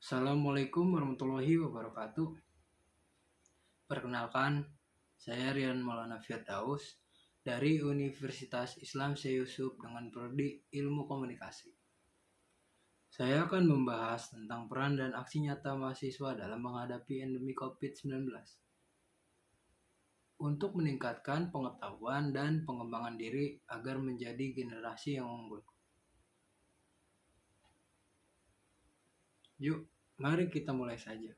Assalamualaikum warahmatullahi wabarakatuh. Perkenalkan, saya Rian Maulana Firdaus dari Universitas Islam Syekh Yusuf dengan prodi Ilmu Komunikasi. Saya akan membahas tentang peran dan aksi nyata mahasiswa dalam menghadapi endemi COVID-19 untuk meningkatkan pengetahuan dan pengembangan diri agar menjadi generasi yang unggul. Yuk, mari kita mulai saja.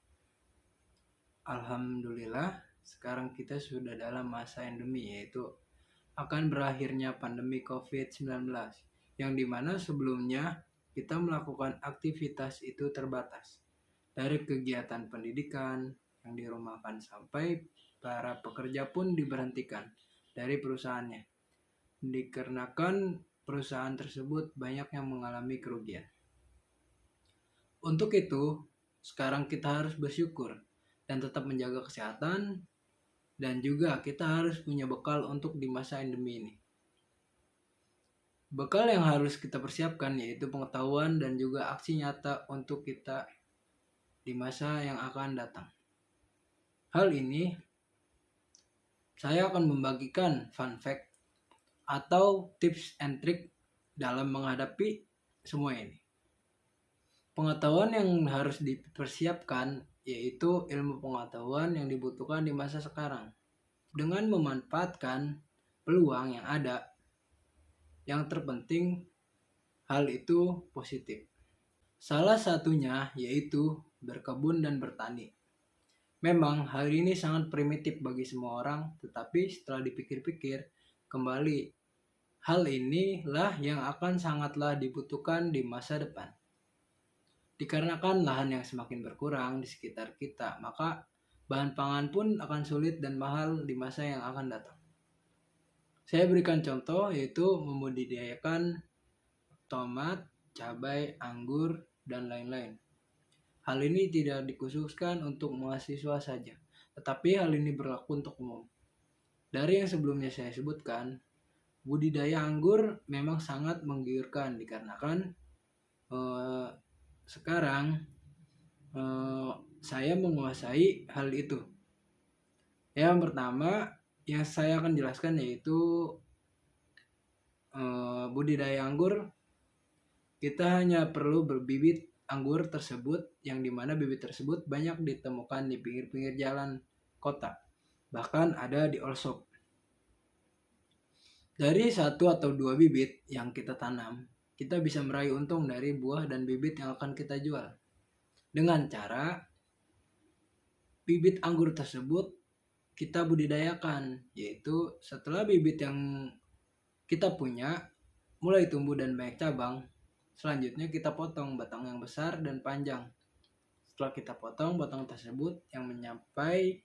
Alhamdulillah, sekarang kita sudah dalam masa endemi, yaitu akan berakhirnya pandemi COVID-19, yang dimana sebelumnya kita melakukan aktivitas itu terbatas. Dari kegiatan pendidikan yang dirumahkan sampai para pekerja pun diberhentikan dari perusahaannya, dikarenakan perusahaan tersebut banyak yang mengalami kerugian. Untuk itu, sekarang kita harus bersyukur dan tetap menjaga kesehatan, dan juga kita harus punya bekal untuk di masa endemi ini. Bekal yang harus kita persiapkan yaitu pengetahuan dan juga aksi nyata untuk kita di masa yang akan datang. Hal ini, saya akan membagikan fun fact atau tips and trick dalam menghadapi semua ini. Pengetahuan yang harus dipersiapkan yaitu ilmu pengetahuan yang dibutuhkan di masa sekarang. Dengan memanfaatkan peluang yang ada, yang terpenting hal itu positif. Salah satunya yaitu berkebun dan bertani. Memang hal ini sangat primitif bagi semua orang, tetapi setelah dipikir-pikir kembali, hal inilah yang akan sangatlah dibutuhkan di masa depan. Dikarenakan lahan yang semakin berkurang di sekitar kita, maka bahan pangan pun akan sulit dan mahal di masa yang akan datang. Saya berikan contoh yaitu membudidayakan tomat, cabai, anggur, dan lain-lain. Hal ini tidak dikhususkan untuk mahasiswa saja, tetapi hal ini berlaku untuk umum. Dari yang sebelumnya saya sebutkan, budidaya anggur memang sangat menggiurkan dikarenakan sekarang saya menguasai hal itu. Yang pertama yang saya akan jelaskan yaitu budidaya anggur. Kita hanya perlu berbibit anggur tersebut, yang dimana bibit tersebut banyak ditemukan di pinggir-pinggir jalan kota, bahkan ada di all shop. Dari 1 atau 2 bibit yang kita tanam, kita bisa meraih untung dari buah dan bibit yang akan kita jual. Dengan cara bibit anggur tersebut kita budidayakan, yaitu setelah bibit yang kita punya mulai tumbuh dan banyak cabang, selanjutnya kita potong batang yang besar dan panjang. Setelah kita potong batang tersebut yang mencapai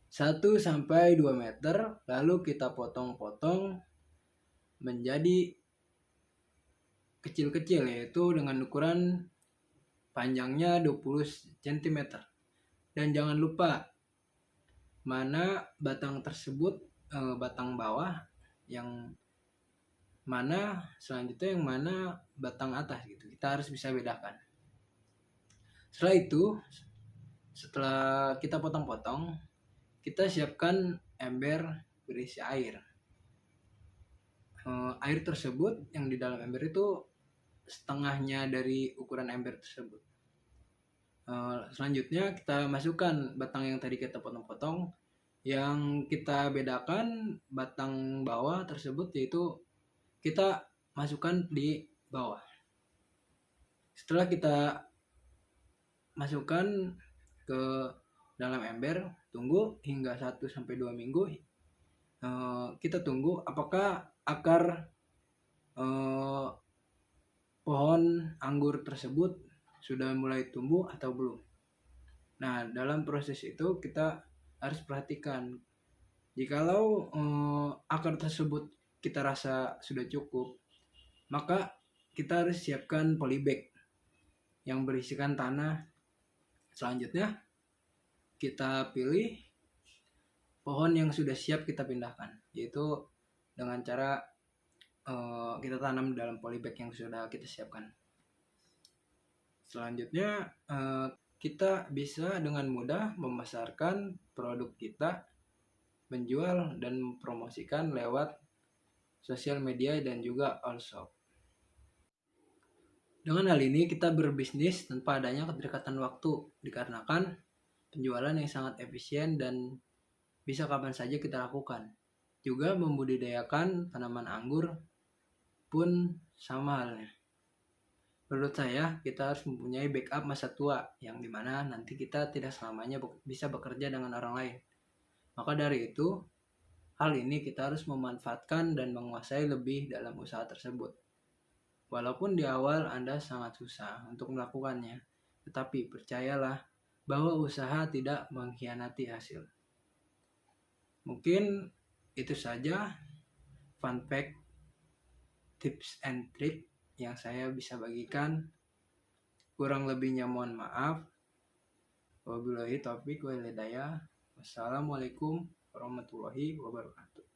1-2 meter, lalu kita potong-potong menjadi kecil-kecil, yaitu dengan ukuran panjangnya 20 cm. Dan jangan lupa mana batang tersebut, batang bawah yang mana, selanjutnya yang mana batang atas gitu. Kita harus bisa bedakan. Setelah itu, setelah kita potong-potong, kita siapkan ember berisi air. Air tersebut yang di dalam ember itu setengahnya dari ukuran ember tersebut. Selanjutnya kita masukkan batang yang tadi kita potong-potong. Yang kita bedakan batang bawah tersebut yaitu kita masukkan di bawah. Setelah kita masukkan ke dalam ember, tunggu hingga 1-2 minggu. Kita tunggu apakah akar pohon anggur tersebut sudah mulai tumbuh atau belum. Nah, dalam proses itu kita harus perhatikan. Jikalau akar tersebut kita rasa sudah cukup, maka kita harus siapkan polybag yang berisikan tanah. Selanjutnya kita pilih pohon yang sudah siap kita pindahkan, yaitu dengan cara kita tanam dalam polybag yang sudah kita siapkan. Selanjutnya, kita bisa dengan mudah memasarkan produk kita, menjual dan mempromosikan lewat sosial media dan juga all shop. Dengan hal ini kita berbisnis tanpa adanya keterikatan waktu, dikarenakan penjualan yang sangat efisien dan bisa kapan saja kita lakukan. Juga membudidayakan tanaman anggur pun sama halnya. Menurut saya, kita harus mempunyai backup masa tua, yang dimana nanti kita tidak selamanya bisa bekerja dengan orang lain. Maka dari itu, hal ini kita harus memanfaatkan dan menguasai lebih dalam usaha tersebut. Walaupun di awal Anda sangat susah untuk melakukannya, tetapi percayalah bahwa usaha tidak mengkhianati hasil. Mungkin itu saja fun fact, tips and trick yang saya bisa bagikan. Kurang lebihnya mohon maaf. Wabillahi taufiq wal hidayah. Wassalamualaikum warahmatullahi wabarakatuh.